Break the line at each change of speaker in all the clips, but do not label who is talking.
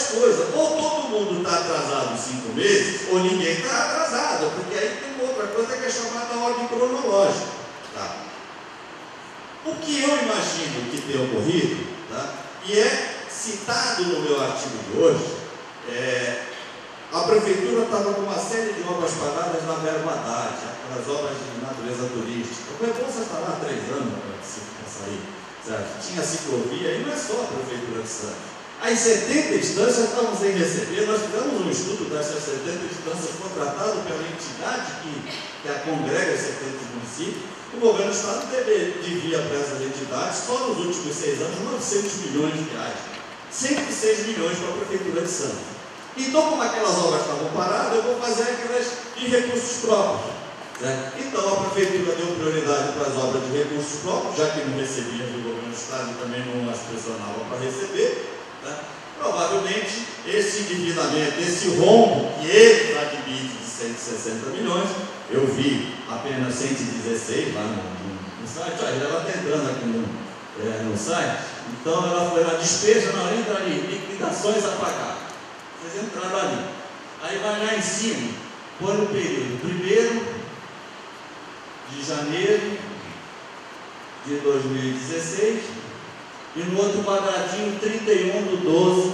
aquelas coisas, ou todo mundo está atrasado 5 meses, ou ninguém está atrasado, porque aí tem outra coisa que é chamada ordem cronológica. Tá? O que eu imagino que tenha ocorrido, tá? E é citado no meu artigo de hoje, a prefeitura estava com uma série de obras paradas na verba Haddad, aquelas obras de natureza turística. O Rebouças está lá há 3 anos para sair, certo? Tinha ciclovia, e não é só a prefeitura de Santos. As 70 instâncias estavam sem receber. Nós fizemos um estudo dessas 70 instâncias contratado pela entidade que a congrega os 70 municípios. O governo do Estado devia para essas entidades, só nos últimos 6 anos, 900 milhões de reais. 106 milhões para a Prefeitura de Santos. Então, como aquelas obras estavam paradas, eu vou fazer aquelas de recursos próprios. Certo? Então, a Prefeitura deu prioridade para as obras de recursos próprios, já que não recebia do governo do Estado e também não as pressionava para receber. Né? Provavelmente, esse endividamento, esse rombo que eles admitem de 160 milhões, eu vi apenas 116 lá no site, ela está entrando aqui no site, então ela foi na despesa, não entra ali, liquidações a pagar. Vocês entraram ali. Aí vai lá em cima, põe no período 1º de janeiro de 2016 e no outro quadradinho 31/12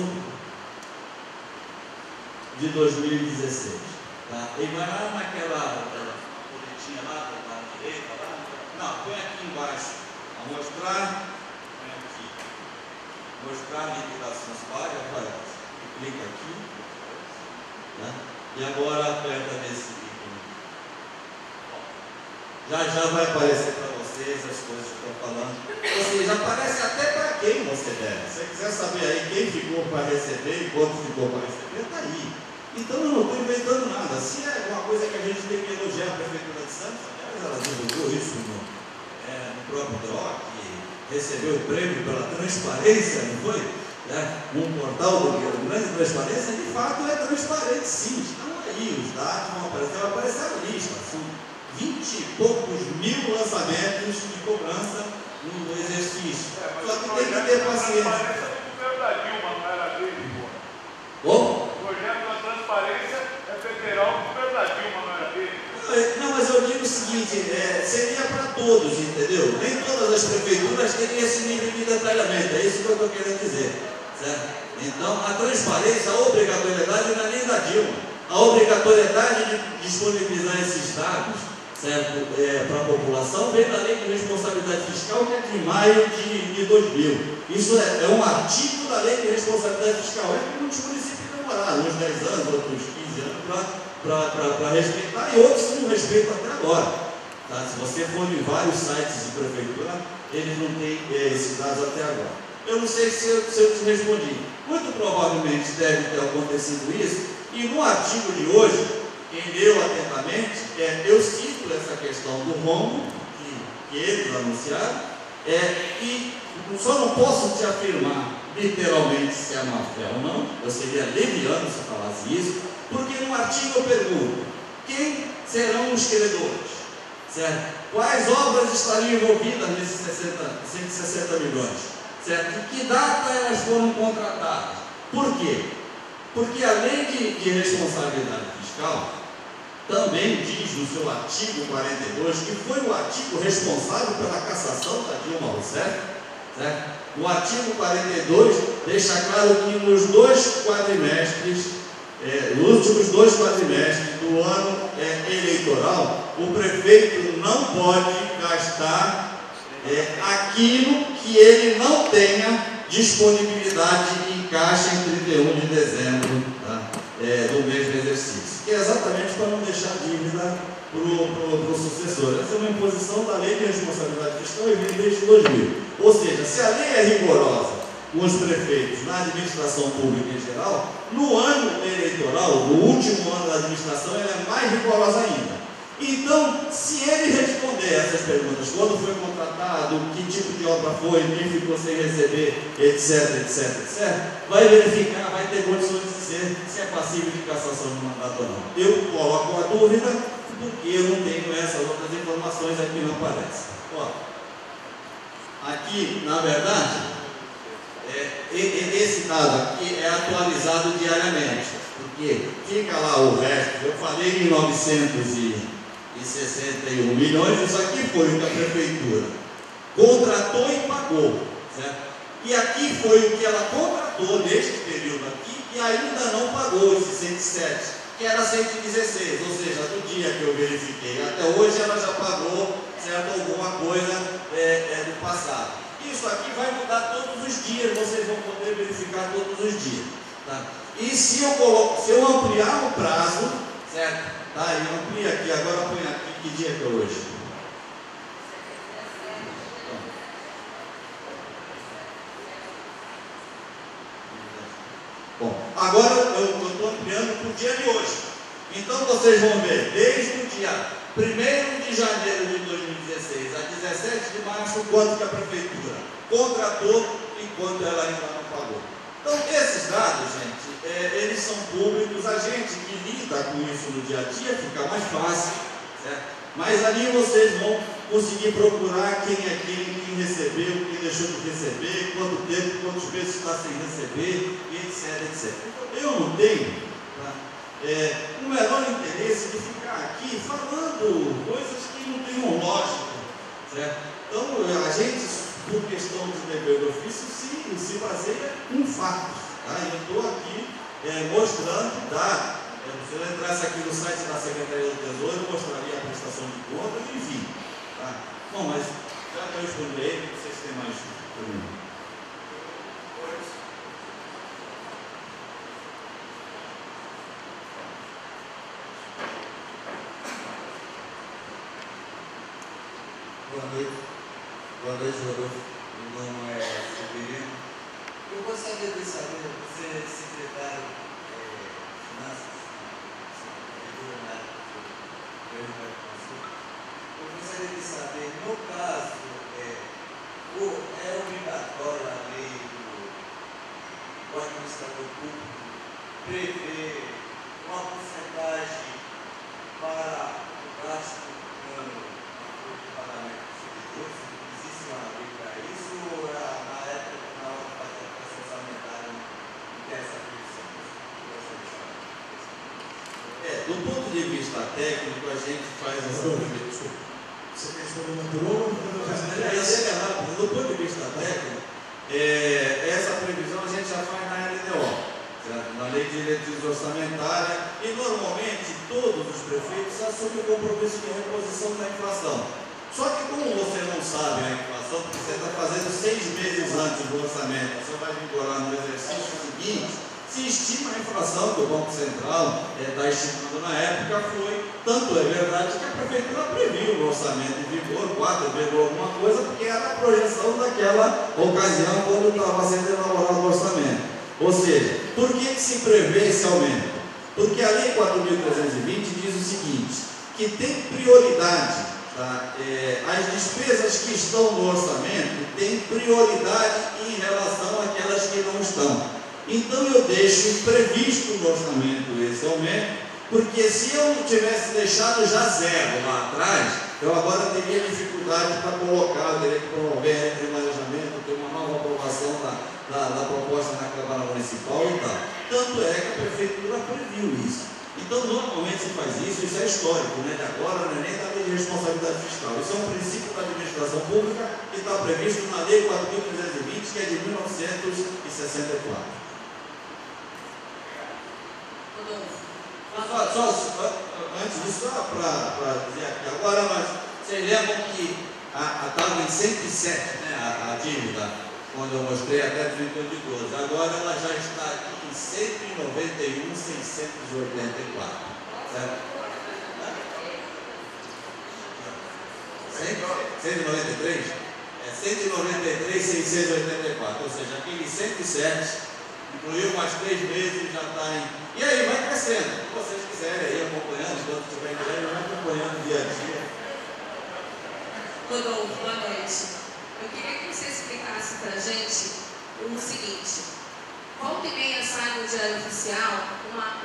de 2016. Tá? E vai lá naquela boletinha lá, da direita lá. Não, põe aqui embaixo. A mostrar. Põe aqui. Mostrar liquidações pagas. Aparece. Clica aqui. Tá? E agora aperta nesse ícone. Já vai aparecer para vocês as coisas que eu estou falando. Ou seja, aparece até para quem você deve. Se você quiser saber aí quem ficou para receber e quanto ficou para receber, está aí. Então eu não estou inventando nada. Se é uma coisa que a gente tem que elogiar a Prefeitura de Santos, aliás, ela divulgou isso no próprio DROC, que recebeu o prêmio pela transparência, não foi? Um portal do grande transparência, de fato é transparente, sim. Estão aí, os dados vão aparecer, vai aparecer a lista. São 20 e poucos mil lançamentos de cobrança no exercício. Só que tem que ter paciência. Como?
Transparência é federal, o governo da Dilma não era dele.
Não, mas eu digo o seguinte, seria para todos, entendeu? Nem todas as prefeituras teriam esse nível de detalhamento, é isso que eu estou querendo dizer, certo? Então, a transparência, a obrigatoriedade não é nem da Dilma. A obrigatoriedade de disponibilizar esses dados, certo, para a população vem da Lei de Responsabilidade Fiscal, que é de maio de 2000. Isso é um artigo da Lei de Responsabilidade Fiscal, é que muitos municípios demoraram uns 10 anos, outros 15 anos para respeitar, e outros não respeitam até agora. Tá? Se você for em vários sites de prefeitura, eles não têm esses dados até agora. Eu não sei se eu te respondi. Muito provavelmente deve ter acontecido isso, e no artigo de hoje, quem leu atentamente, eu cito essa questão do rombo que eles anunciaram, e só não posso te afirmar literalmente se é má fé ou não, eu seria leviano se eu falasse isso, porque no artigo eu pergunto, quem serão os credores? Certo? Quais obras estariam envolvidas nesses 160 milhões? Certo? De que data elas foram contratadas? Por quê? Porque a lei de responsabilidade fiscal também diz no seu artigo 42, que foi o artigo responsável pela cassação da Dilma Rousseff, certo? O artigo 42 deixa claro que nos últimos dois quadrimestres do ano eleitoral, o prefeito não pode gastar aquilo que ele não tenha disponibilidade em caixa em 31 de dezembro, tá? Do mesmo exercício, que é exatamente para não deixar dívida para o sucessor. Essa é uma imposição da Lei de Responsabilidade Fiscal e vem desde 2000. Ou seja, se a lei é rigorosa com os prefeitos na administração pública em geral, no ano eleitoral, no último ano da administração, ela é mais rigorosa ainda. Então, se ele responder essas perguntas, quando foi contratado, que tipo de obra foi, quem ficou sem receber, etc, vai verificar, vai ter condições de dizer se é passível de cassação de mandato ou não. Eu coloco a dúvida, porque eu não tenho essas outras informações, aqui não aparece. Ó, aqui, na verdade, esse dado aqui é atualizado diariamente, porque fica lá o resto. Eu falei em 961 milhões, isso aqui foi o que a prefeitura contratou e pagou, certo? E aqui foi o que ela contratou neste período aqui e ainda não pagou esses 107, que era 116, ou seja, do dia que eu verifiquei até hoje ela já pagou, certo, alguma coisa do passado. Isso aqui vai mudar todos os dias, vocês vão poder verificar todos os dias, tá? E se eu ampliar o prazo, certo? Tá, eu amplio aqui, agora põe aqui, que dia que é hoje? Bom, agora eu estou ampliando para o dia de hoje. Então vocês vão ver, desde o dia 1º de janeiro de 2016 a 17 de março, quanto que a prefeitura contratou e quanto ela ainda não pagou. Então, esses dados, gente, eles são públicos. A gente que lida com isso no dia a dia fica mais fácil, certo? Mas ali vocês vão conseguir procurar quem é quem recebeu, quem deixou de receber, quanto tempo, quantos meses está sem receber, e etc, etc. Eu não tenho o menor interesse de ficar aqui falando coisas que não tenham lógica, certo? Então, a gente, por questão de dever do ofício, se baseia em fatos, tá? Eu estou aqui mostrando dados. Se eu entrasse aqui no site da Secretaria do Tesouro, eu mostraria a prestação de contas, enfim. Tá? Bom, mas já que eu respondi aí, vocês têm mais perguntas?
Boa noite, Rodolfo. Meu nome é Severino. Eu gostaria de saber, você é secretário de Finanças, eu gostaria de saber, no caso, é obrigatório a lei do administrador público prever uma porcentagem para o gasto com o pagamento dos servidores? Existe uma lei para isso ou na época, na hora de fazer a prestação orçamentária, não tem essa previsão?
Do ponto de vista técnico, a gente faz essa previsão.
Você quer responder uma pergunta?
Do ponto de vista técnico, essa previsão a gente já faz na LDO, certo? Na Lei de Diretrizes Orçamentárias, e normalmente todos os prefeitos assumem o compromisso de reposição da inflação. Só que como você não sabe a inflação, porque você está fazendo 6 meses antes do orçamento, você vai vigorar no exercício seguinte, se estima a inflação que o Banco Central está estimando na época, tanto é verdade que a prefeitura previu no orçamento em vigor 4 alguma coisa, porque era a projeção daquela ocasião quando estava sendo elaborado o orçamento. Ou seja, por que se prevê esse aumento? Porque a Lei 4.320 diz o seguinte, que tem prioridade, tá? As despesas que estão no orçamento têm prioridade em relação àquelas que não estão. Então eu deixo previsto no orçamento esse aumento, porque se eu não tivesse deixado já zero lá atrás, eu agora teria dificuldade para colocar, eu teria que promover remanejamento, ter uma nova aprovação da proposta na Câmara Municipal e tal. Tanto é que a Prefeitura previu isso. Então normalmente se faz isso é histórico, né? De agora não é nem da Lei de Responsabilidade Fiscal. Isso é um princípio da administração pública que está previsto na Lei 4.320, que é de 1964. Antes disso, só para dizer aqui, agora vocês lembram que estava em 107, né, a dívida, quando eu mostrei até 2012, agora ela já está aqui em 191.684, certo? 193? 193.684, ou seja, aquele 107 incluiu mais 3 meses e já está em... E aí vai crescendo. Se vocês quiserem aí acompanhando, quando estiver em breve, vai acompanhando dia a dia.
Rodolfo, boa noite. Eu queria que você explicasse para a gente o seguinte. Volta e meia sai no Diário Oficial uma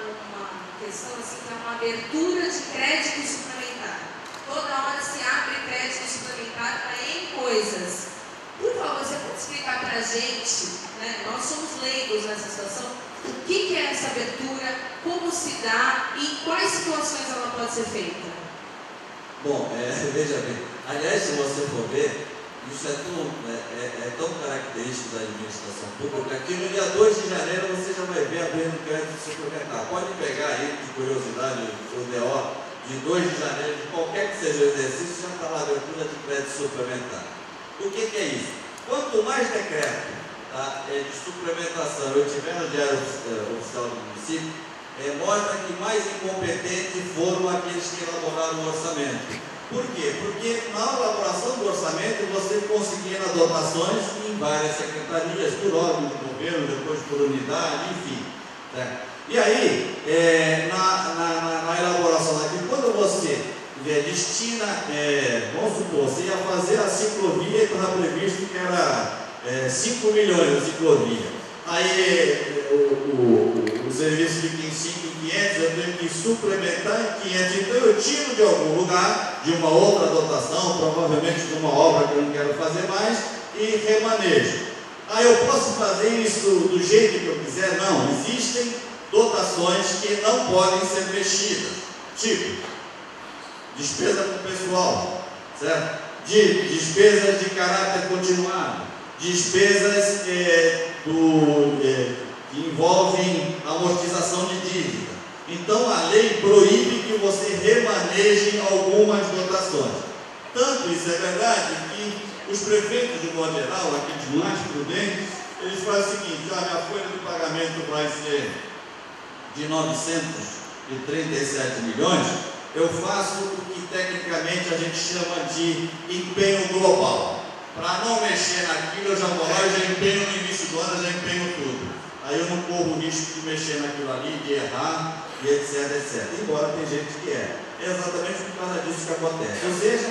questão assim, que é uma abertura de crédito suplementar. Toda hora se abre crédito suplementar para N coisas. Por favor, você pode explicar para a gente, né? Nós somos leigos nessa situação, o que é essa abertura, como se dá e em quais situações ela pode ser feita?
Bom, veja bem, aliás, se você for ver, isso é tão característico da administração pública que no dia 2 de janeiro você já vai ver abrindo crédito suplementar. Pode pegar aí, de curiosidade, o DO de 2 de janeiro, de qualquer que seja o exercício, já está lá a abertura de crédito suplementar. O que é isso? Quanto mais decreto de suplementação eu tiver no Diário Oficial do Município, mostra que mais incompetentes foram aqueles que elaboraram o orçamento. Por quê? Porque na elaboração do orçamento você conseguia dotações em várias secretarias, por órgão do governo, depois por unidade, enfim. Né? E aí, na elaboração daqui, quando você destina, vamos supor, você ia fazer a ciclovia e estava previsto que era 5 milhões a ciclovia. Aí o serviço fica em 5.500, eu tenho que suplementar em 500, então eu tiro de algum lugar, de uma outra dotação, provavelmente de uma obra que eu não quero fazer mais, e remanejo. Aí eu posso fazer isso do jeito que eu quiser? Não, existem dotações que não podem ser mexidas, tipo despesa com pessoal, certo? Despesas de caráter continuado, despesas que envolvem amortização de dívida. Então a lei proíbe que você remaneje algumas dotações. Tanto isso é verdade que os prefeitos, de modo geral, aqueles mais prudentes, eles fazem o seguinte: minha folha de pagamento vai ser de 937 milhões, eu faço o que tecnicamente a gente chama de empenho global. Para não mexer naquilo, eu já vou lá e já empenho no início do ano, já empenho tudo. Aí eu não corro o risco de mexer naquilo ali, de errar, e etc, etc. Embora tem gente que é. É exatamente por causa disso que acontece. Ou seja,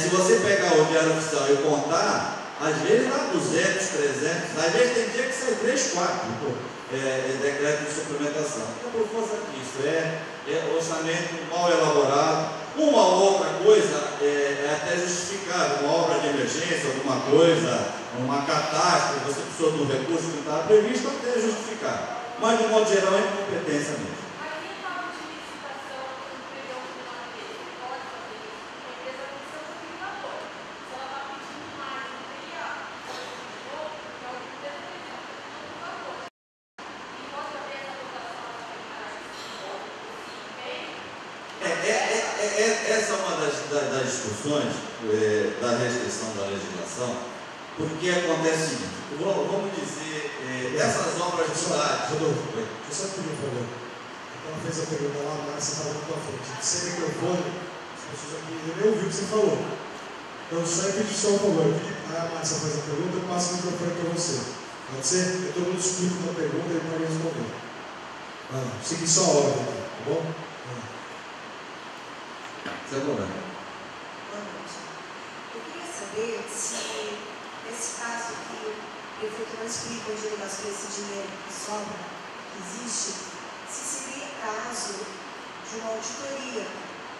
se você pegar o Diário Oficial e contar, às vezes dá 200, 300, às vezes tem dia que sai 3, 4 decreto de suplementação. Então, por força disso, orçamento mal elaborado. Uma outra coisa é até justificável, uma obra de emergência, alguma coisa, uma catástrofe, você precisou de um recurso que não estava previsto, até justificável. Mas, de modo geral, é incompetência mesmo. Essa é uma das discussões da restrição da legislação, porque acontece o seguinte: vamos dizer, essas obras de cidade.
Rodolfo, deixa eu só pedir um favor. Ela fez a pergunta lá, mas você estava na tua frente. Sem microfone, as pessoas aqui nem ouviram o que você falou. Então, só pedir só um favor. A Márcia faz a pergunta, eu passo o microfone para você. Pode ser? Eu todo mundo explica uma pergunta e pode responder. Seguir só a ordem, tá bom?
Sem problema.
Boa noite. Eu queria saber se, nesse caso que o prefeito não explica onde ele gastou esse dinheiro que sobra, que existe, se seria caso de uma auditoria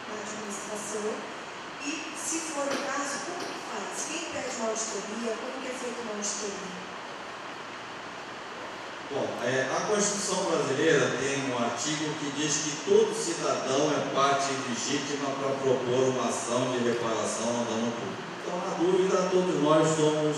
na administração e, se for o caso, como que faz? Quem pede uma auditoria? Como que é feita uma auditoria?
Bom, a Constituição brasileira tem um artigo que diz que todo cidadão é parte legítima para propor uma ação de reparação ao dano público. Então, na dúvida, todos nós temos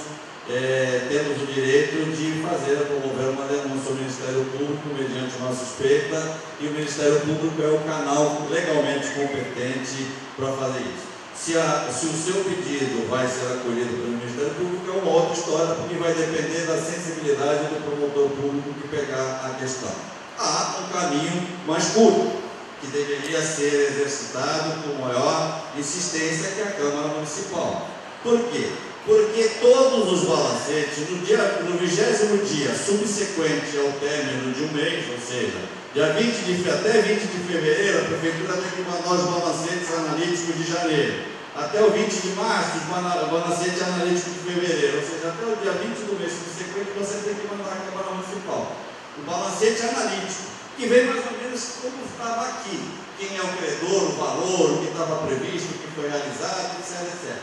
o direito de promover uma denúncia ao Ministério Público mediante uma suspeita, e o Ministério Público é o canal legalmente competente para fazer isso. Se o seu pedido vai ser acolhido pelo Ministério Público, é uma outra história, porque vai depender da sensibilidade do promotor público que pegar a questão. Há um caminho mais curto, que deveria ser exercitado com maior insistência, que é a Câmara Municipal. Por quê? Porque todos os balancetes, no 20º dia subsequente ao término de um mês, ou seja, até 20 de fevereiro, a Prefeitura tem que mandar os balancetes analíticos de janeiro. Até o 20 de março, os balancetes analíticos de fevereiro. Ou seja, até o dia 20 do mês subsequente, você tem que mandar à Câmara Municipal o balancete analítico, que vem mais ou menos como estava aqui. Quem é o credor, o valor, o que estava previsto, o que foi realizado, etc, etc.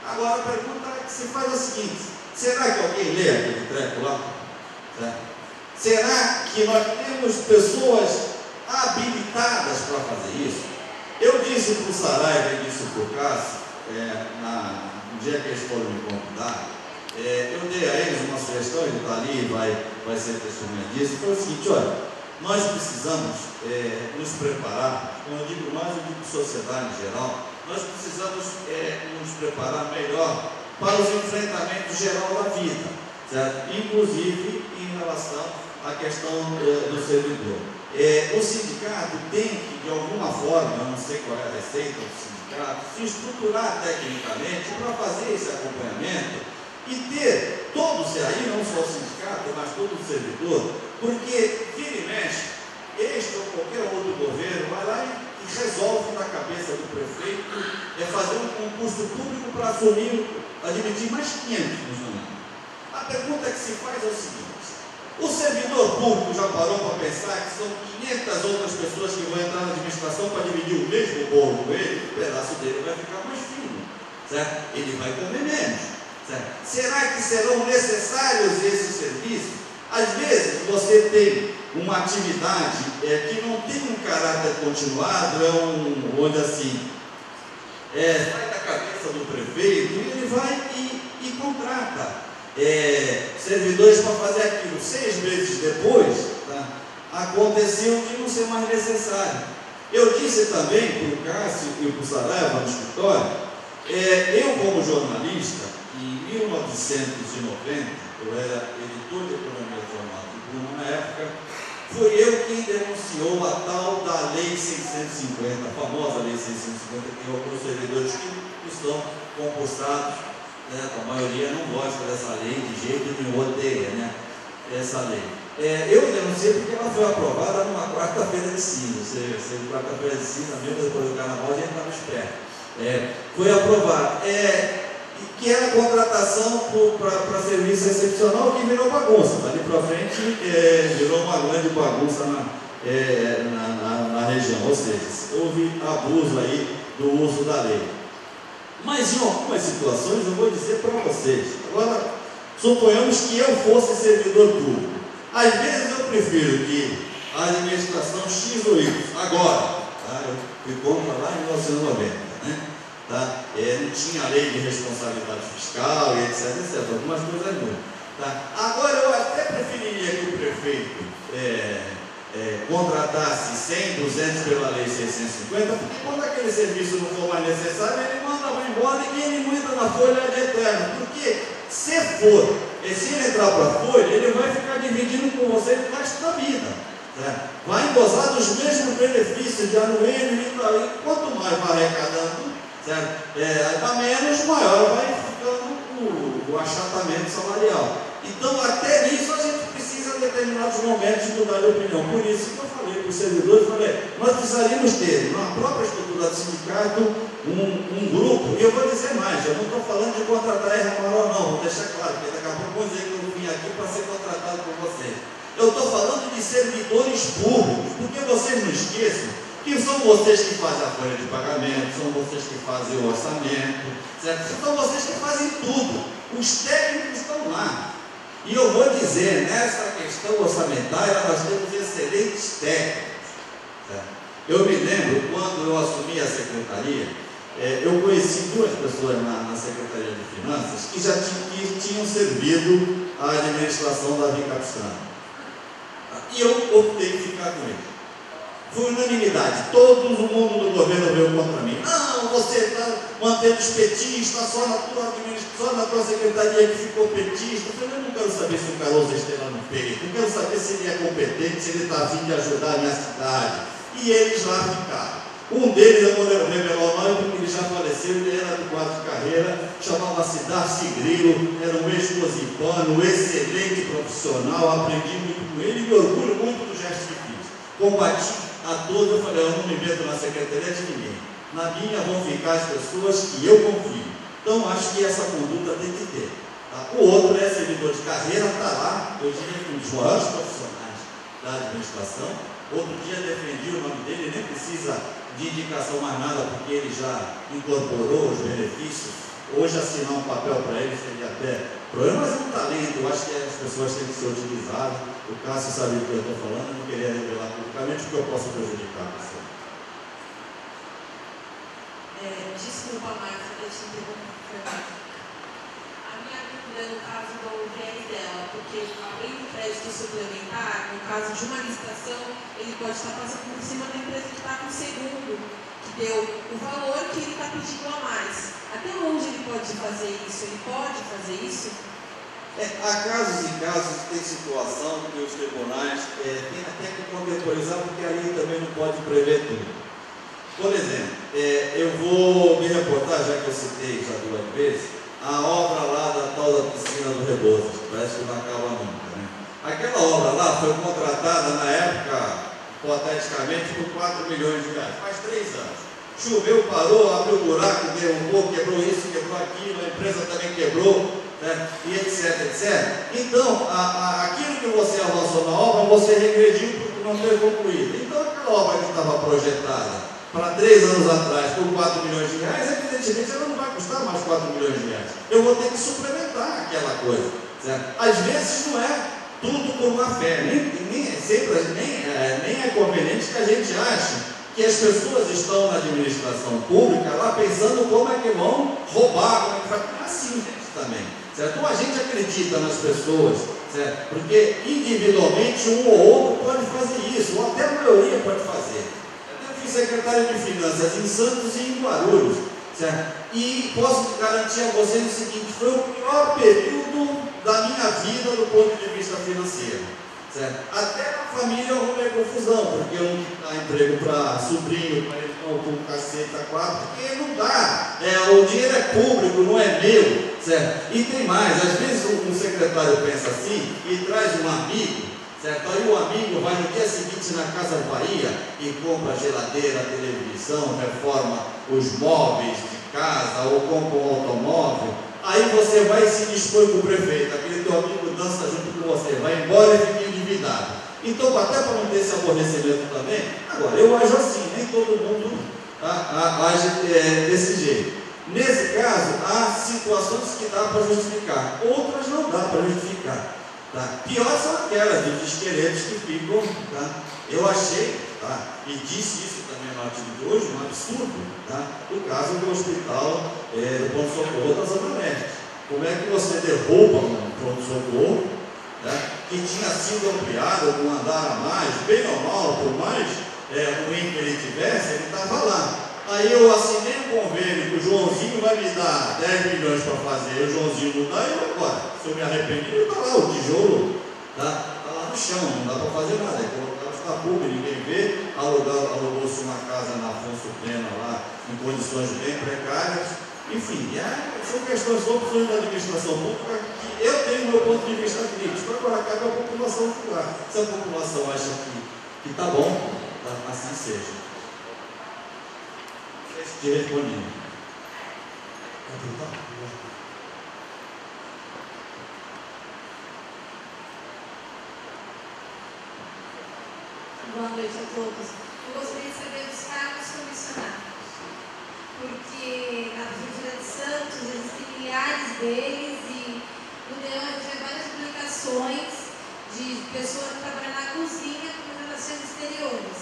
Agora a pergunta que se faz é a seguinte: será que alguém lê aquele treco lá? Certo? Será que nós temos pessoas habilitadas para fazer isso? Eu disse para o Saraiva e disse para o Cássio, no dia que eles foram me convidar, eu dei a eles uma sugestão, ele está ali, vai ser testemunha disso. Foi o seguinte: olha, nós precisamos nos preparar, quando eu digo nós, eu digo sociedade em geral, nós precisamos nos preparar melhor para os enfrentamentos geral da vida, certo? Inclusive em relação à questão do servidor. O sindicato tem que, de alguma forma, eu não sei qual é a receita do sindicato, se estruturar tecnicamente para fazer esse acompanhamento e ter todos aí, não só o sindicato, mas todo o servidor, porque vira e mexe, este ou qualquer outro governo vai lá e resolve na cabeça do prefeito fazer um concurso público para admitir mais 500 funcionários. A pergunta que se faz é o seguinte: o servidor público já parou para pensar que são 500 outras pessoas que vão entrar na administração para dividir o mesmo bolo com ele? O pedaço dele vai ficar mais fino, certo? Ele vai comer menos, certo? Será que serão necessários esses serviços? Às vezes você tem uma atividade que não tem um caráter continuado, onde assim, sai da cabeça do prefeito e ele vai e contrata servidores para fazer aquilo. 6 meses depois, tá, aconteceu de não ser mais necessário. Eu disse também para o Cássio e para o Saraiva no escritório, eu como jornalista, em 1990, eu era editor de economia do jornal Tribuna na época, fui eu quem denunciou a tal da Lei 650, a famosa Lei 650, que é alguns servidores que estão concursados. A maioria não gosta dessa lei de jeito nenhum, odeia, né, essa lei. Eu denunciei porque ela foi aprovada numa quarta-feira de cinza. Quarta-feira de cinza, mesmo depois do carnaval, a gente estava esperto. Foi aprovada. Que era contratação para serviço excepcional, que virou bagunça. Dali para frente, virou uma grande bagunça na região. Ou seja, houve abuso aí do uso da lei. Mas em algumas situações eu vou dizer para vocês. Agora, suponhamos que eu fosse servidor público. Às vezes eu prefiro que a administração X ou Y, agora, tá? Eu fui contra lá em 1990, né? Tá? Não tinha lei de responsabilidade fiscal e etc, algumas coisas não. Tá? Agora eu até preferiria que o prefeito contratasse 100, 200 pela lei 650, porque quando aquele serviço não for mais necessário, ele manda, vai embora e ele não entra na folha de eterno. Porque se ele entrar para a folha, ele vai ficar dividindo com você o resto da vida. Certo? Vai gozar dos mesmos benefícios de anuênio e quanto mais vai arrecadando, certo? A menos, maior vai ficando o achatamento salarial. Então, até nisso a gente precisa, em determinados momentos, mudar de opinião. Por isso que eu falei para os servidores, nós precisaríamos ter, na própria estrutura do sindicato, um grupo, e eu vou dizer mais, eu não estou falando de contratar R maior não, vou deixar claro, porque daqui a pouco vou dizer que eu vim aqui para ser contratado por vocês. Eu estou falando de servidores públicos, porque vocês não esqueçam que são vocês que fazem a folha de pagamento, são vocês que fazem o orçamento, certo? São vocês que fazem tudo. Os técnicos estão lá. E eu vou dizer, nessa questão orçamentária, nós temos excelentes técnicos. Certo? Eu me lembro, quando eu assumi a secretaria, eu conheci 2 pessoas na Secretaria de Finanças que já tinham servido à administração da Capistrano. E eu optei em ficar com eles. Foi unanimidade, todo o mundo do governo veio contra mim. Não, você está mantendo os petistas, só na tua secretaria que ficou petista. Eu falei, eu não quero saber se o Carlos esteja no peito, eu quero saber se ele é competente, se ele está a fim de ajudar a minha cidade. E eles lá ficaram. Um deles, eu vou revelar o nome porque ele já faleceu, ele era do quadro de carreira, chamava-se Darcy Grilo, era um ex-cosipano, um excelente profissional, aprendi muito com ele e me orgulho muito do gesto que fiz. Combati a todos, eu falei, eu não me meto na secretaria de ninguém. Na minha vão ficar as pessoas que eu confio. Então, acho que essa conduta tem que ter. Tá? O outro é servidor de carreira, está lá, eu diria que um dos maiores profissionais da administração. Outro dia defendi o nome dele, nem precisa de indicação mais nada, porque ele já incorporou os benefícios Hoje assinar um papel para ele seria até problema, mas é um talento. Eu acho que as pessoas têm que ser utilizadas. O Cássio sabe do que eu estou falando, eu não queria revelar publicamente porque eu posso prejudicar a pessoa.
Desculpa, Márcia, deixa eu interromper. A minha dúvida é no caso do viés dela, porque além do crédito suplementar, no caso de uma licitação, ele pode estar passando por cima da empresa que está com o segundo, que deu o valor que ele está pedindo a mais. Até onde ele pode fazer isso? Ele pode fazer isso?
Há casos e casos, tem situação que os tribunais têm até que contemporizar, porque ali também não pode prever tudo. Por exemplo, eu vou me reportar, já que eu citei já 2 vezes, a obra lá da tal da piscina do Rebouças, que parece que não acaba nunca, né? Aquela obra lá foi contratada na época, hipoteticamente, por 4 milhões de reais, faz 3 anos. Choveu, parou, abriu buraco, derrubou, quebrou isso, quebrou aquilo, a empresa também quebrou, né? E etc, etc. Então, aquilo que você avançou na obra, você regrediu porque não foi concluído. Então, aquela obra que estava projetada para 3 anos atrás por 4 milhões de reais, evidentemente ela não vai custar mais 4 milhões de reais. Eu vou ter que suplementar aquela coisa, certo? Às vezes não é tudo por má fé, nem é conveniente que a gente ache que as pessoas estão na administração pública lá pensando como é que vão roubar, como é que vai ficar assim também, certo? Então a gente acredita nas pessoas, certo? Porque individualmente um ou outro pode fazer isso, ou até a maioria pode fazer. Eu fui secretário de Finanças em Santos e em Guarulhos, certo? E posso garantir a vocês o seguinte: foi o pior período da minha vida do ponto de vista financeiro. Certo? Até na família eu arrumei confusão, porque eu não dá emprego para sobrinho, para irmão, com cacete a 4, porque não dá. O dinheiro é público, não é meu. Certo? E tem mais, às vezes um secretário pensa assim e traz um amigo, certo? Aí o amigo vai no dia seguinte na Casa Bahia e compra geladeira, televisão, reforma os móveis de casa ou compra um automóvel. Aí você vai e se dispõe com o prefeito, aquele teu amigo dança junto com você, vai embora e fica endividado. Então, até para não ter esse aborrecimento também, agora, eu ajo assim, nem todo mundo age desse jeito. Nesse caso, há situações que dá para justificar, outras não dá para justificar. Tá? Pior são aquelas dos esqueletos que ficam, tá? Eu achei, tá? E disse isso também no artigo de hoje, um absurdo, tá? O caso do hospital do pronto-socorro das Américas. Como é que você derruba um pronto-socorro, tá? Que tinha sido ampliado com um andar a mais, bem ou mal, por mais ruim que ele tivesse, ele estava lá. Aí eu assinei um convênio que o Joãozinho vai me dar 10 milhões para fazer, o Joãozinho não dá, e eu agora, se eu me arrependi, está lá o tijolo, tá lá no chão, não dá para fazer nada, é colocar os tapumes, ninguém vê, alugou-se uma casa na Afonso Pena lá, em condições bem precárias, enfim, são questões, são opções da administração pública que eu tenho meu ponto de vista crítico, agora cabe a população julgar. Se a população acha que está bom, tá, assim seja. Te respondi.
Boa noite a todos. Eu gostaria de saber dos cargos comissionados, porque na Prefeitura de Santos existem milhares deles e no DEAN a gente vê várias publicações de pessoas que trabalham na cozinha com relações exteriores.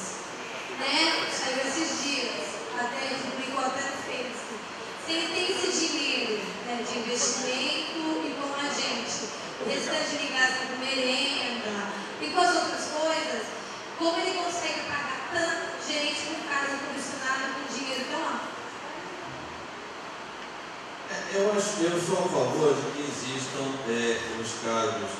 Né? Saiu esses dias, até publicou até no Facebook. Se ele tem esse dinheiro, né, de investimento e como agente, o restante ele gasta com merenda e com as outras coisas, como ele consegue pagar tanto gente com cargo comissionado com dinheiro tão alto?
Eu sou a favor de que existam os cargos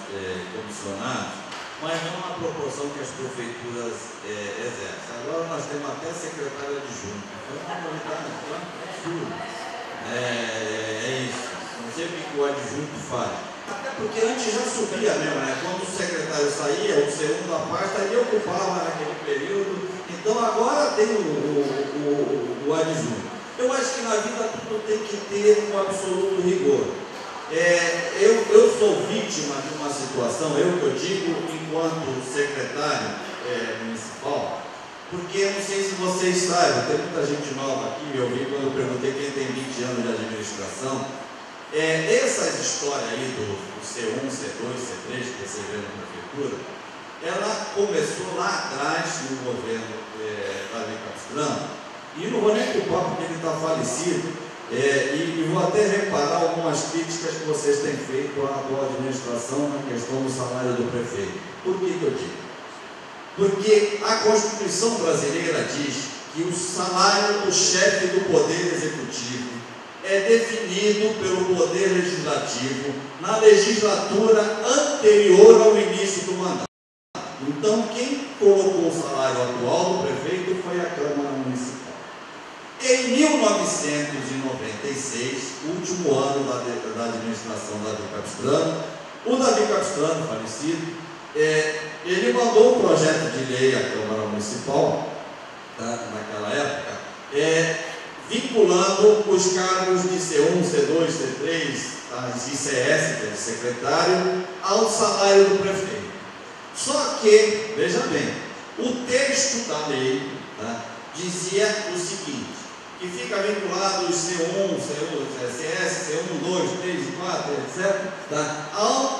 comissionados, mas não na proporção que as prefeituras exercem. Agora nós temos até secretário adjunto. Foi uma novidade, foi um absurdo. Isso. Não sei o que o adjunto faz. Até porque antes já subia mesmo, né? Quando o secretário saía, o segundo a pasta, ele ocupava naquele período. Então agora tem o adjunto. Eu acho que na vida tudo tem que ter um absoluto rigor. Eu sou vítima de uma situação, eu digo enquanto secretário municipal, Porque eu não sei se vocês sabem, tem muita gente nova aqui, eu vi quando eu perguntei quem tem 20 anos de administração. Essas histórias aí do C1, C2, C3 que você vê na prefeitura, ela começou lá atrás no governo Davi Capistrano, e não vou nem culpar porque ele está falecido, e vou até reparar algumas críticas que vocês têm feito à atual administração na questão do salário do prefeito. Por que eu digo? Porque a Constituição brasileira diz que o salário do chefe do Poder Executivo é definido pelo Poder Legislativo na legislatura anterior ao início do mandato. Então, quem colocou o salário atual do prefeito foi a Câmara Municipal. Em 1996, último ano da administração da Davi Capistrano, o Davi Capistrano, falecido, ele mandou um projeto de lei à Câmara Municipal, naquela época, vinculando os cargos de C1, C2, C3, de CS, que é de secretário, ao salário do prefeito. Só que, veja bem, o texto da lei dizia o seguinte, que fica vinculado os C1, CS, C1, 2, 3, 4, etc.,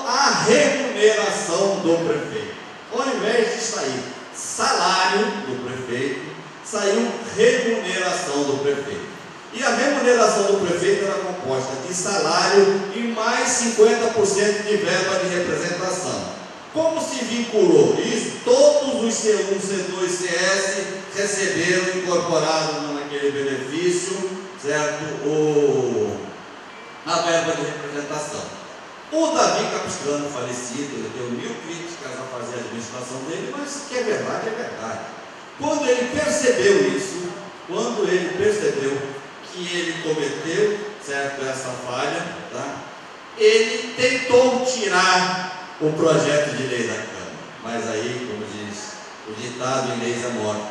à remuneração do prefeito. Ao invés de sair salário do prefeito, saiu remuneração do prefeito. E a remuneração do prefeito era composta de salário e mais 50% de verba de representação. Como se vinculou isso, todos os C1, C2, CS receberam incorporado naquele benefício, certo? A verba de representação. O Davi Capistrano, falecido, ele deu 1000 críticas a fazer a administração dele, mas que é verdade, é verdade. Quando ele percebeu isso, quando ele percebeu que ele cometeu, certo, essa falha, ele tentou tirar o projeto de lei da Câmara, mas aí, como diz o ditado, em leis é morta.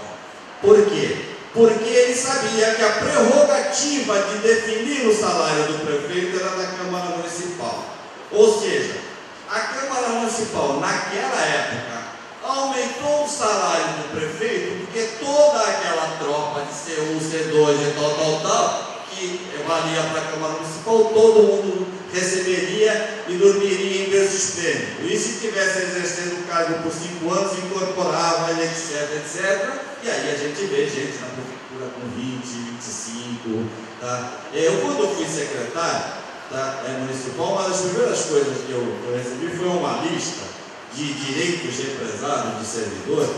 Por quê? Porque ele sabia que a prerrogativa de definir o salário do prefeito era da Câmara Municipal. Ou seja, a Câmara Municipal, naquela época, aumentou o salário do prefeito, porque toda aquela tropa de C1, C2 e tal, que valia para a Câmara Municipal, todo mundo receberia e dormiria em berço esplêndido. E se estivesse exercendo o cargo por 5 anos, incorporava, etc, etc. E aí a gente vê gente na prefeitura com 20, 25. Eu, quando eu fui secretário municipal, uma das primeiras coisas que eu recebi foi uma lista de direitos represados de servidor.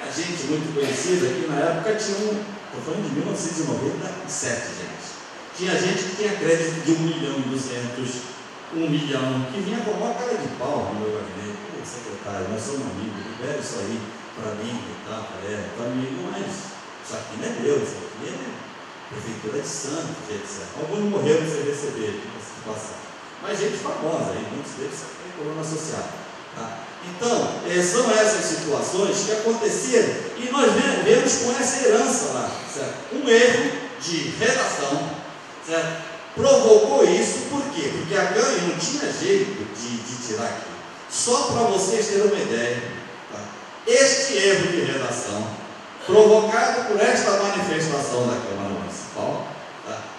A gente muito conhecida, que na época tinha estou falando de 1997, gente. Tinha gente que tinha crédito de 1.200.000, 1 milhão, que vinha com uma cara de pau no meu gabinete. Pô, secretário, nós somos amigos, libera isso aí para mim e tal, para mim, mas isso aqui não é meu, isso aqui é Prefeitura de Santos, etc. Alguns morreram sem receber, mas gente famosa aí, muitos deles têm coluna associada. Então, são essas situações que aconteceram e nós vemos com essa herança lá, certo? Um erro de redação, certo? Provocou isso, por quê? Porque a Câmara não tinha jeito de tirar aquilo. Só para vocês terem uma ideia, este erro de redação, provocado por esta manifestação da Câmara Municipal,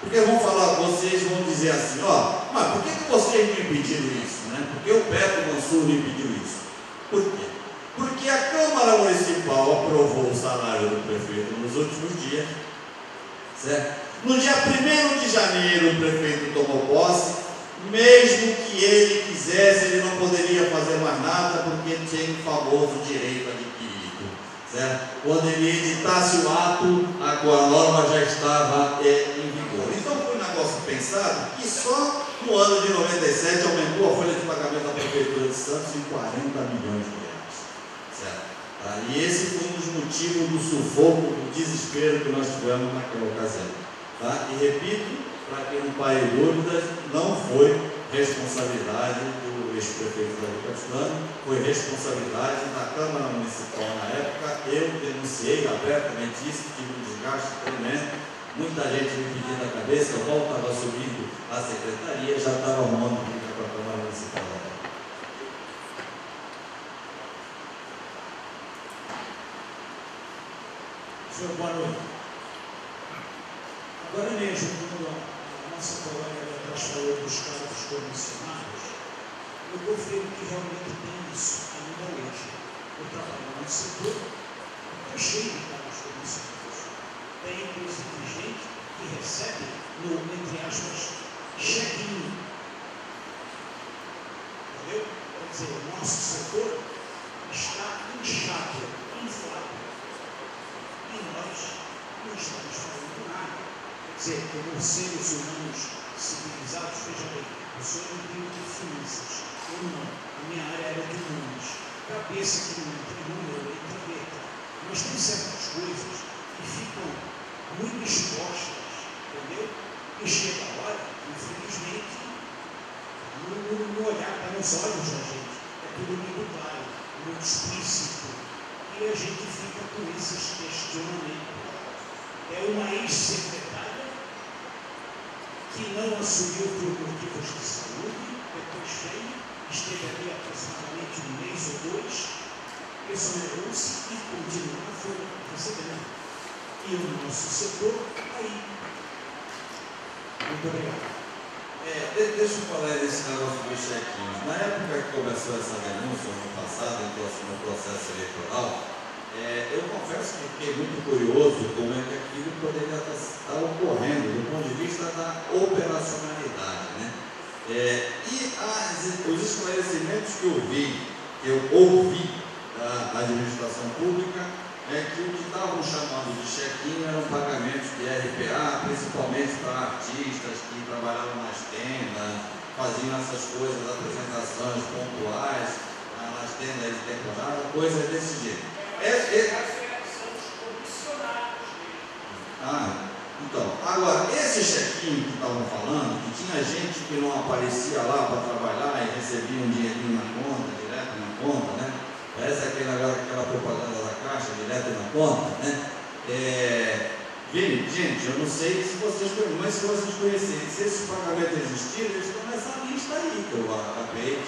porque vão falar, vocês vão dizer assim, mas por que vocês não impediram isso? Né? Por que o Beto Mansur não impediu isso? Por quê? Porque a Câmara Municipal aprovou o salário do prefeito nos últimos dias, certo? No dia 1º de janeiro o prefeito tomou posse, mesmo que ele quisesse, ele não poderia fazer mais nada, porque tinha o famoso direito adquirido, certo? Quando ele editasse o ato, a norma já estava em vigor. Então foi um negócio pensado que só no ano de 97 aumentou a folha de pagamento da Prefeitura de Santos em 40 milhões de reais, certo? E esse foi um dos motivos do sufoco, do desespero que nós tivemos naquela ocasião. E repito, para quem não pague dúvidas, não foi responsabilidade do ex-prefeito Davi Capistrano, foi responsabilidade da Câmara Municipal na época. Eu denunciei abertamente isso, tive um desgaste tremendo, muita gente me pedindo a cabeça, eu voltava subindo a secretaria, já estava arrumando briga com a Câmara Municipal.
Senhor, boa noite. Agora mesmo, quando a nossa colega atrás falou dos cargos comissionados, eu confirmo que realmente tem isso ainda hoje. Eu trabalho no setor, está cheio de cargos comissionados. Tem inclusive gente que recebe no, entre aspas, chequinho. Entendeu? Quer dizer, o nosso setor está inchado, inflado. E nós não estamos fazendo nada. Quer dizer, como seres humanos civilizados, veja bem, o senhor não tem de finanças, eu não. A minha área era de números. Cabeça que não entra em número, entra em letra. Mas tem certas coisas que ficam muito expostas, entendeu? E chega a hora, infelizmente, no olhar, está nos olhos da gente. É tudo muito claro, muito explícito. E a gente fica com esses questionamentos. É uma ex-secretária que não assumiu por motivos de saúde, depois veio, esteve ali aproximadamente um mês ou dois, exonerou-se e continua recebendo. E o nosso setor aí. Muito obrigado.
Deixa eu falar desse negócio dos chequinhos. Na época que começou essa denúncia, no ano passado, no processo eleitoral, eu confesso que fiquei muito curioso como é que aquilo poderia estar ocorrendo do ponto de vista da operacionalidade, né? Os esclarecimentos que eu ouvi da administração pública é que o que estavam chamando de check-in eram pagamentos de RPA, principalmente para artistas que trabalhavam nas tendas, faziam essas coisas, apresentações pontuais nas tendas de temporada, coisas desse jeito. Então, agora, esse check-in que estavam falando, que tinha gente que não aparecia lá para trabalhar e recebia um dinheirinho na conta, direto na conta, né? Parece aquela propaganda da Caixa, direto na conta, né? Gente, eu não sei se vocês conhecem, mas se vocês conhecerem, se esses pagamentos existirem, eles estão nessa lista aí, que eu acabei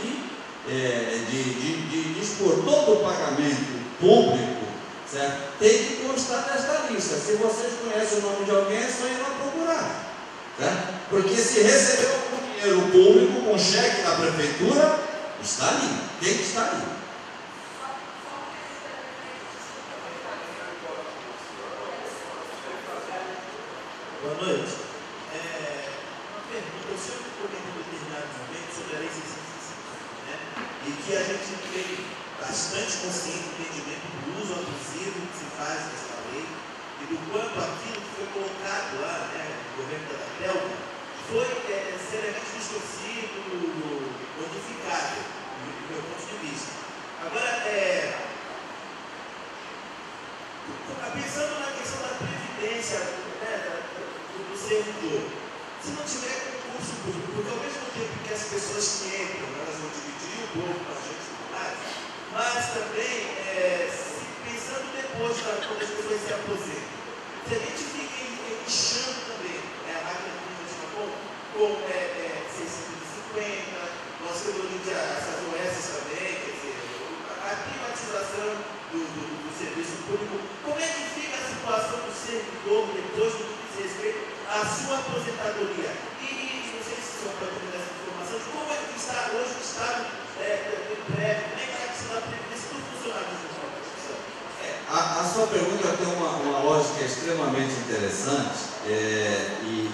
de expor. Todo o pagamento público, certo? Tem que constar nesta lista. Se vocês conhecem o nome de alguém, é só ir lá procurar, certo? Porque se recebeu algum dinheiro público com cheque da prefeitura, está ali, tem que estar ali.
Boa noite. Uma pergunta, o senhor comentou em determinado momento sobre a lei 665, né? E que a gente tem bastante consciente entendimento do uso abusivo que se faz dessa lei e do quanto aquilo que foi colocado lá, né, no governo da Delta, foi seriamente distorcido, modificado, do meu ponto de vista. Agora, pensando na questão da previdência, né, do servidor, se não tiver concurso público, porque ao mesmo tempo que as pessoas que entram, elas vão dividir o bolo com a gente, mas também, pensando depois, quando as pessoas se aposentam, se a gente fica inchando também a máquina pública com 650, nós temos hoje em dia essas OS também, quer dizer, a privatização do serviço público, como é que fica a situação do servidor depois do que diz respeito à sua aposentadoria? E não sei se o senhor pode ter essa informação, de como é que está hoje o Estado de breve, como é que está a questão da previdência do funcionário da Constituição?
A sua pergunta tem uma lógica extremamente interessante e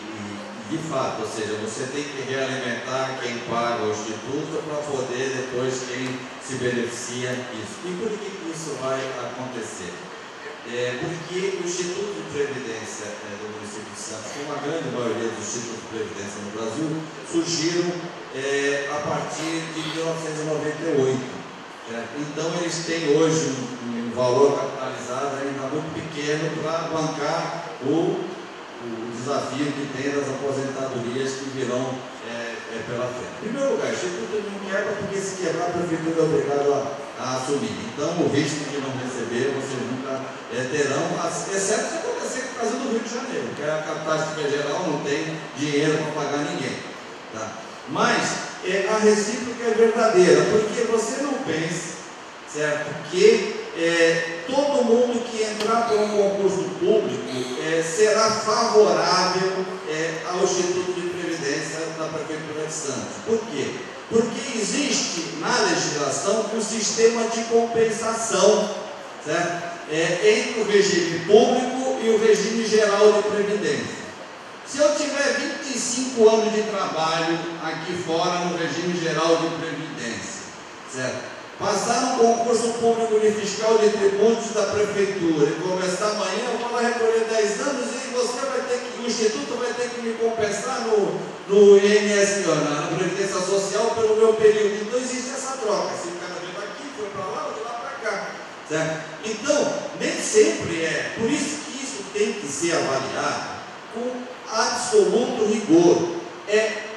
de fato, ou seja, você tem que realimentar quem paga o Instituto para poder depois quem se beneficia disso. E por que isso vai acontecer? Porque o Instituto de Previdência do município de Santos, como a grande maioria dos institutos de previdência no Brasil, surgiram a partir de 1998. Então eles têm hoje um valor capitalizado ainda muito pequeno para bancar o desafio que tem das aposentadorias que virão pela frente. Em primeiro lugar, o Instituto não quebra porque se quebrar a prefeitura é obrigada a assumir. Então o risco de não receber vocês nunca terão, exceto se acontecer com o caso do Rio de Janeiro, que a catástrofe geral não tem dinheiro para pagar ninguém. Tá? Mas a recíproca é verdadeira, porque você não pensa, certo, que todo mundo que entrar por um concurso público favorável ao Instituto de Previdência da Prefeitura de Santos. Por quê? Porque existe na legislação um sistema de compensação, certo? Entre o regime público e o regime geral de previdência. Se eu tiver 25 anos de trabalho aqui fora no regime geral de previdência, certo? Passar no concurso público de fiscal de tributos da prefeitura e começar amanhã, eu vou lá recolher 10 anos e você vai ter que, o Instituto vai ter que me compensar no INSS, na Previdência Social, pelo meu período. Então existe essa troca. Se o cara veio daqui, foi para lá, ou de lá para cá. Certo? Então, nem sempre é. Por isso que isso tem que ser avaliado com absoluto rigor. É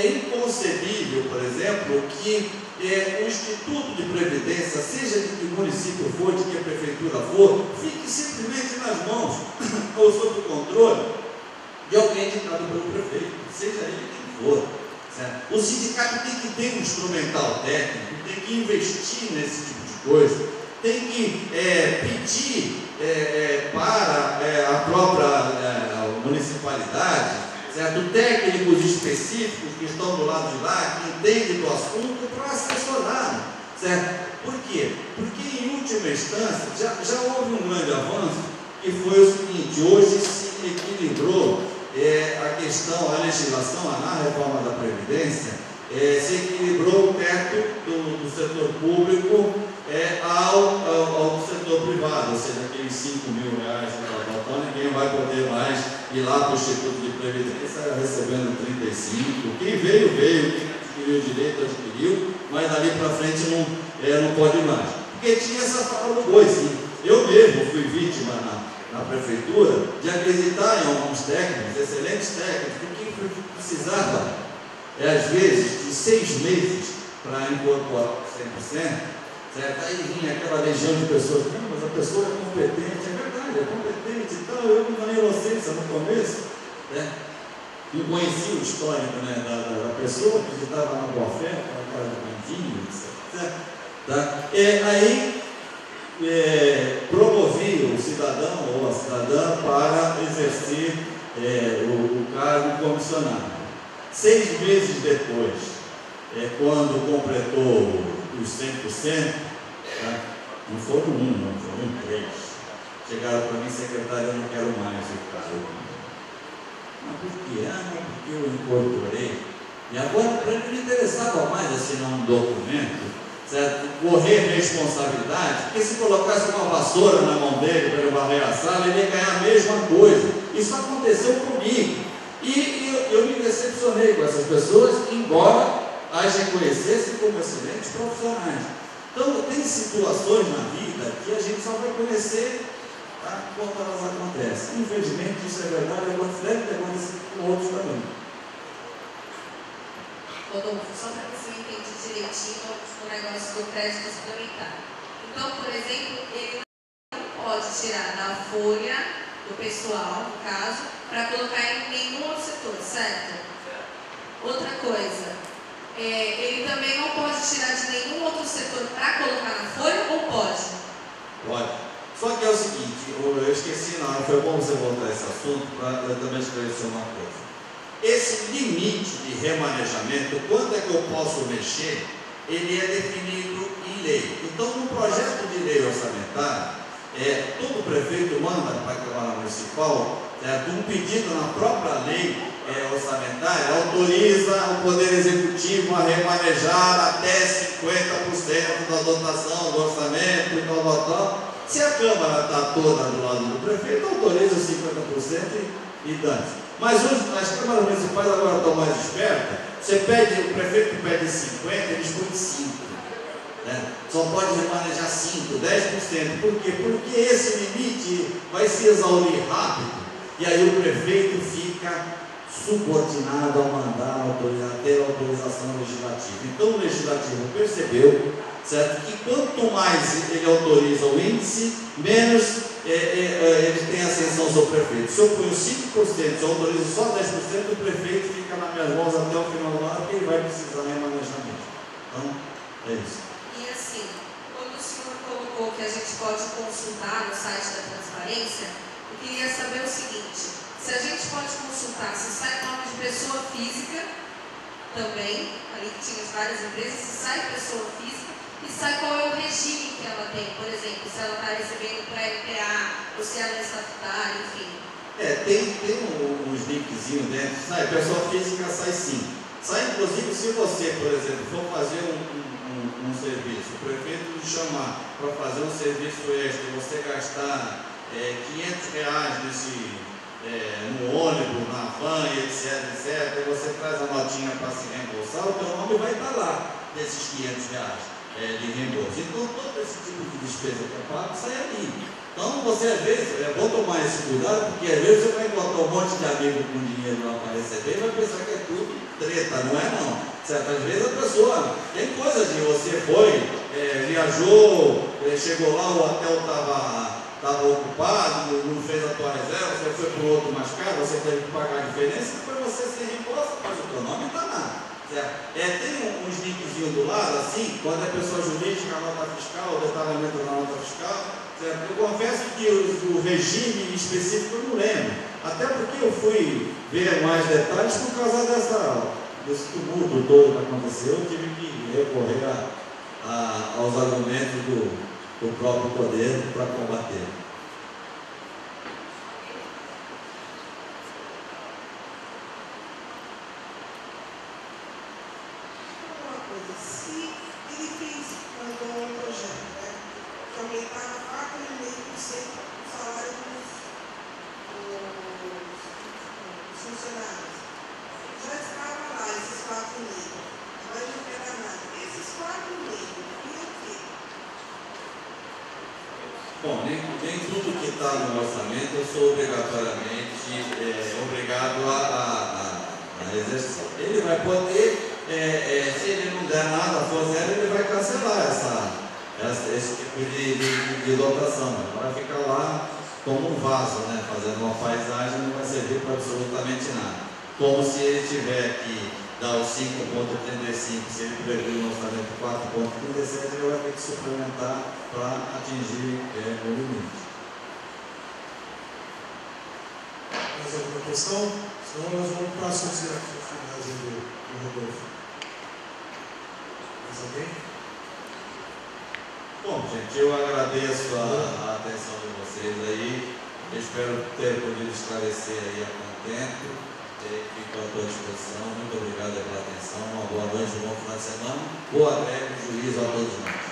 inconcebível, por exemplo, que o Instituto de Previdência, seja de que município for, de que a prefeitura for, fique simplesmente nas mãos ou sob o controle de alguém indicado pelo prefeito, seja ele quem for. Certo? O sindicato tem que ter um instrumental técnico, tem que investir nesse tipo de coisa, tem que pedir para a própria municipalidade, certo? Técnicos específicos que estão do lado de lá, que entendem do assunto, para assessorar, certo? Por quê? Porque, em última instância, já houve um grande avanço, que foi o seguinte: hoje se equilibrou a questão, a legislação, na reforma da Previdência, se equilibrou o teto do setor público ao setor privado, ou seja, aqueles 5 mil reais, então ninguém vai poder mais ir lá para o Instituto de Previdência recebendo 35. Quem veio, quem adquiriu o direito, adquiriu, mas dali para frente não pode mais. Porque tinha essa fala do boi, sim. Eu mesmo fui vítima na prefeitura de acreditar em alguns técnicos, excelentes técnicos, que precisava, às vezes, de 6 meses para incorporar 100%. Certo? Aí vinha aquela legião de pessoas, não, mas a pessoa é competente, é verdade, é competente e tal. Eu não ganhei inocência no começo, né? Não conhecia o histórico, né, da pessoa, acreditava na boa fé, aquela cara de bandinho, etc. Tá? Aí promovia o cidadão ou a cidadã para exercer o cargo comissionado. 6 meses depois, quando completou os 100%, tá? Não foram 1, não, foram 3. Chegaram para mim, secretário, eu não quero mais o cargo. Mas por quê? Porque eu incorporei. E agora, para ele não interessava mais assinar um documento, certo? Correr responsabilidade, porque se colocasse uma vassoura na mão dele para ele varrer a sala, ele ia ganhar a mesma coisa. Isso aconteceu comigo. E eu me decepcionei com essas pessoas, embora as reconhecessem como excelentes profissionais. Então, tem situações na vida que a gente só vai conhecer, tá, quando elas acontecem. Infelizmente, isso é verdade, deve ter acontecido com outros também.
Rodolfo, só para você entender direitinho o negócio do crédito suplementar. Então, por exemplo, ele não pode tirar da folha do pessoal, no caso, para colocar em nenhum outro setor, certo? Outra coisa, ele também não pode tirar de nenhum outro setor para colocar na folha, ou pode?
Pode. Só que é o seguinte, eu esqueci na hora, foi bom você voltar a esse assunto para eu também esclarecer uma coisa. Esse limite de remanejamento, quando é que eu posso mexer, ele é definido em lei. Então, no projeto de lei orçamentária, todo prefeito manda para a Câmara Municipal um pedido na própria lei orçamentária, autoriza o Poder Executivo a remanejar até 50% da dotação do orçamento e tal. Se a Câmara está toda do lado do prefeito, autoriza 50% e dane-se. Mas hoje as câmaras municipais agora estão mais espertas. O prefeito pede 50%, eles põem 5%. Né? Só pode remanejar 5%, 10%. Por quê? Porque esse limite vai se exaurir rápido. E aí o prefeito fica subordinado ao mandar ter autorização legislativa. Então o legislativo percebeu, certo, que quanto mais ele autoriza o índice, menos ele tem ascensão sobre o prefeito. Se eu ponho 5%, se eu autorizo só 10%, o prefeito fica nas minhas mãos até o final do ano, porque ele vai precisar de remanejamento. Então, é isso.
E assim, quando o senhor colocou que a gente pode consultar no site da transparência, eu queria saber o seguinte: se a física também, ali que tinha várias empresas, se sai pessoa física e sai qual é o regime que ela tem, por exemplo, se ela está recebendo pré-MPA ou se ela é estatutária, enfim.
Tem uns linkzinhos dentro, sai, pessoa física sai sim. Sai inclusive se você, por exemplo, for fazer um serviço, o prefeito lhe chamar para fazer um serviço extra, você gastar R$500 no ônibus, na van, etc, etc, e você traz a notinha para se reembolsar, o teu nome vai estar lá, desses R$500 de reembolso. Então, todo esse tipo de despesa que é pago sai ali. Então, você às vezes, é bom tomar esse cuidado, porque às vezes você vai encontrar um monte de amigo com dinheiro lá para receber e vai pensar que é tudo treta, não é não. Certas vezes a pessoa, tem coisas de você foi, viajou, chegou lá, o hotel estava ocupado, não fez a tua reserva, você foi para o outro mais caro, você teve que pagar a diferença, depois você se reembolsa, mas o teu nome está lá. Tem uns linkzinhos do lado, assim, quando é pessoa jurídica, a nota fiscal, o detalhamento da nota fiscal. Certo? Eu confesso que o regime específico eu não lembro, até porque eu fui ver mais detalhes por causa desse tumulto todo que aconteceu, eu tive que recorrer aos argumentos do próprio poder para combater. Bom, nem tudo que está no orçamento eu sou obrigatoriamente obrigado a exercer. Ele vai poder, se ele não der nada, for zero, ele vai cancelar esse tipo de dotação. Ele vai ficar lá como um vaso, né, fazendo uma paisagem, não vai servir para absolutamente nada. Como se ele tiver que dar os 5,35, se ele previu no orçamento 4,37, ele vai ter que suplementar para atingir o limite.
Mais alguma questão? Senão nós vamos para as considerações finais do Rodolfo. Mais alguém?
Bom, gente, eu agradeço a atenção de vocês aí. Eu espero ter podido esclarecer aí a contento. Fico à tua disposição. Muito obrigado pela atenção. Uma boa noite, um bom final de semana. Boa greve, juízo a todos nós.